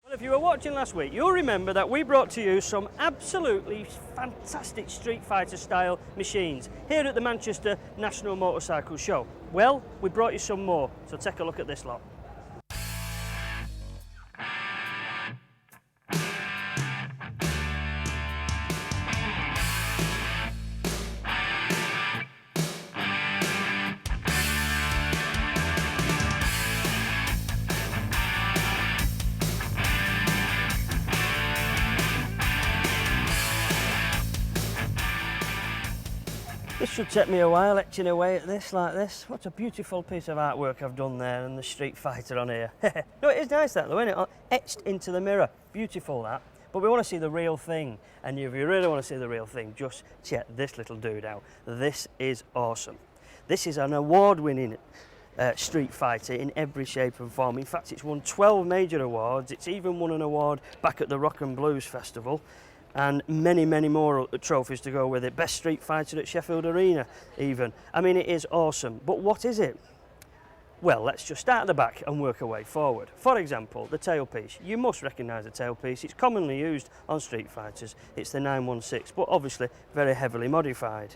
Well, if you were watching last week, you'll remember that we brought to you some absolutely fantastic Street Fighter style machines here at the Manchester National Motorcycle Show. Well, we brought you some more, so take a look at this lot. This should take me a while etching away at this like this. What a beautiful piece of artwork I've done there, and the Street Fighter on here. No, it is nice that though, isn't it? Etched into the mirror. Beautiful that. But we want to see the real thing. And if you really want to see the real thing, just check this little dude out. This is awesome. This is an award-winning Street Fighter in every shape and form. In fact, it's won 12 major awards. It's even won an award back at the Rock and Blues Festival. And many, many more trophies to go with it. Best Street Fighter at Sheffield Arena, even. I mean, it is awesome. But what is it? Well, let's just start at the back and work our way forward. For example, the tailpiece. You must recognise the tailpiece. It's commonly used on Street Fighters. It's the 916, but obviously very heavily modified.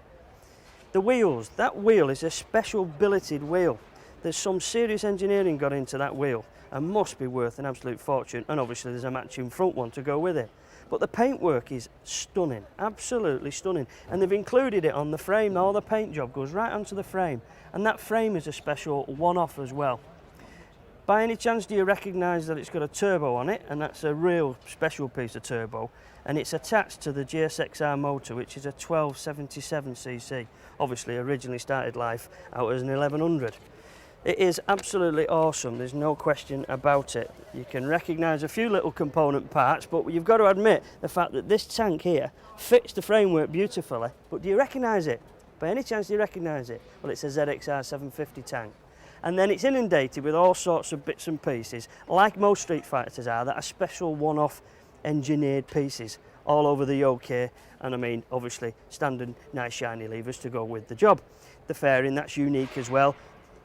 The wheels. That wheel is a special billeted wheel. There's some serious engineering got into that wheel and must be worth an absolute fortune. And obviously there's a matching front one to go with it. But the paintwork is stunning, absolutely stunning. And they've included it on the frame. All the paint job goes right onto the frame. And that frame is a special one-off as well. By any chance, do you recognise that it's got a turbo on it? And that's a real special piece of turbo. And it's attached to the GSXR motor, which is a 1277cc. Obviously, originally started life out as an 1100. It is absolutely awesome, there's no question about it. You can recognise a few little component parts, but you've got to admit the fact that this tank here fits the framework beautifully. But do you recognise it? By any chance do you recognise it? Well, it's a ZXR 750 tank. And then it's inundated with all sorts of bits and pieces, like most Street Fighters are, that are special one-off engineered pieces all over the yoke here. And I mean, obviously, standard nice shiny levers to go with the job. The fairing, that's unique as well.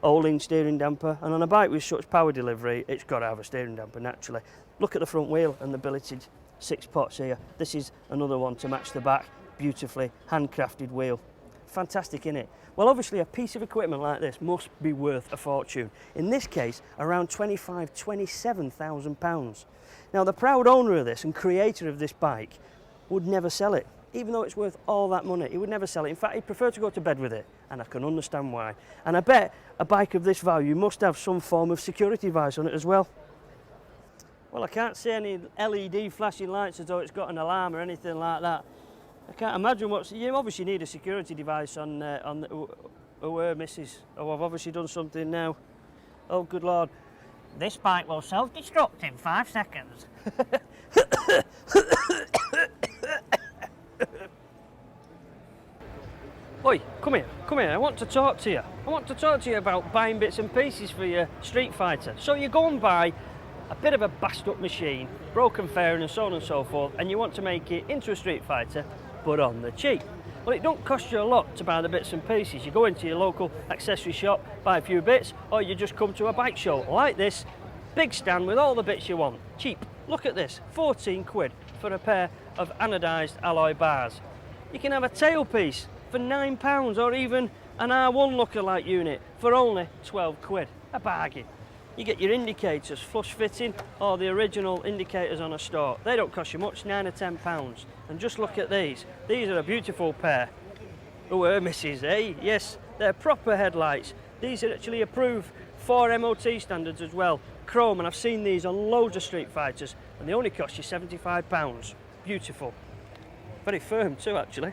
Oling steering damper, and on a bike with such power delivery, it's got to have a steering damper naturally. Look at the front wheel and the billeted 6 pots here. This is another one to match the back. Beautifully handcrafted wheel. Fantastic, innit? Well, obviously a piece of equipment like this must be worth a fortune. In this case, around £27,000. Now, the proud owner of this and creator of this bike would never sell it. Even though it's worth all that money, he would never sell it. In fact, he'd prefer to go to bed with it, and I can understand why. And I bet a bike of this value must have some form of security device on it as well. Well, I can't see any LED flashing lights as though it's got an alarm or anything like that. I can't imagine what's... You obviously need a security device on missus. Oh, I've obviously done something now. Oh, good Lord. This bike will self-destruct in 5 seconds. Oi, come here, I want to talk to you. I want to talk to you about buying bits and pieces for your Street Fighter. So you go and buy a bit of a bashed up machine, broken fairing and so on and so forth, and you want to make it into a Street Fighter, but on the cheap. Well, it don't cost you a lot to buy the bits and pieces. You go into your local accessory shop, buy a few bits, or you just come to a bike show like this, big stand with all the bits you want, cheap. Look at this, 14 quid for a pair of anodised alloy bars. You can have a tailpiece for £9, or even an R1 lookalike unit for only 12 quid. A bargain. You get your indicators flush fitting or the original indicators on a store. They don't cost you much, £9 or £10. And just look at these. These are a beautiful pair. Oh, missus, eh? Yes, they're proper headlights. These are actually approved for MOT standards as well. Chrome, and I've seen these on loads of Street Fighters, and they only cost you £75. Beautiful. Very firm too, actually.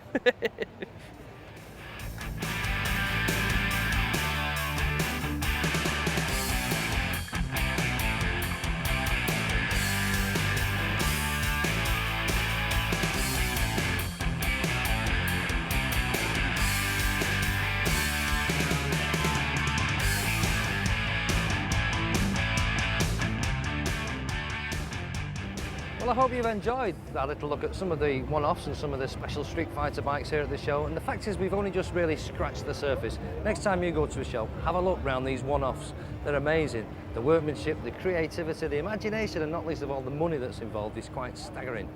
Well, I hope you've enjoyed that little look at some of the one-offs and some of the special Street Fighter bikes here at the show. And the fact is, we've only just really scratched the surface. Next time you go to a show, have a look round these one-offs. They're amazing. The workmanship, the creativity, the imagination, and not least of all the money that's involved is quite staggering.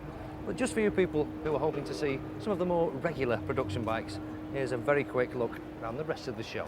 But just for you people who are hoping to see some of the more regular production bikes, here's a very quick look around the rest of the show.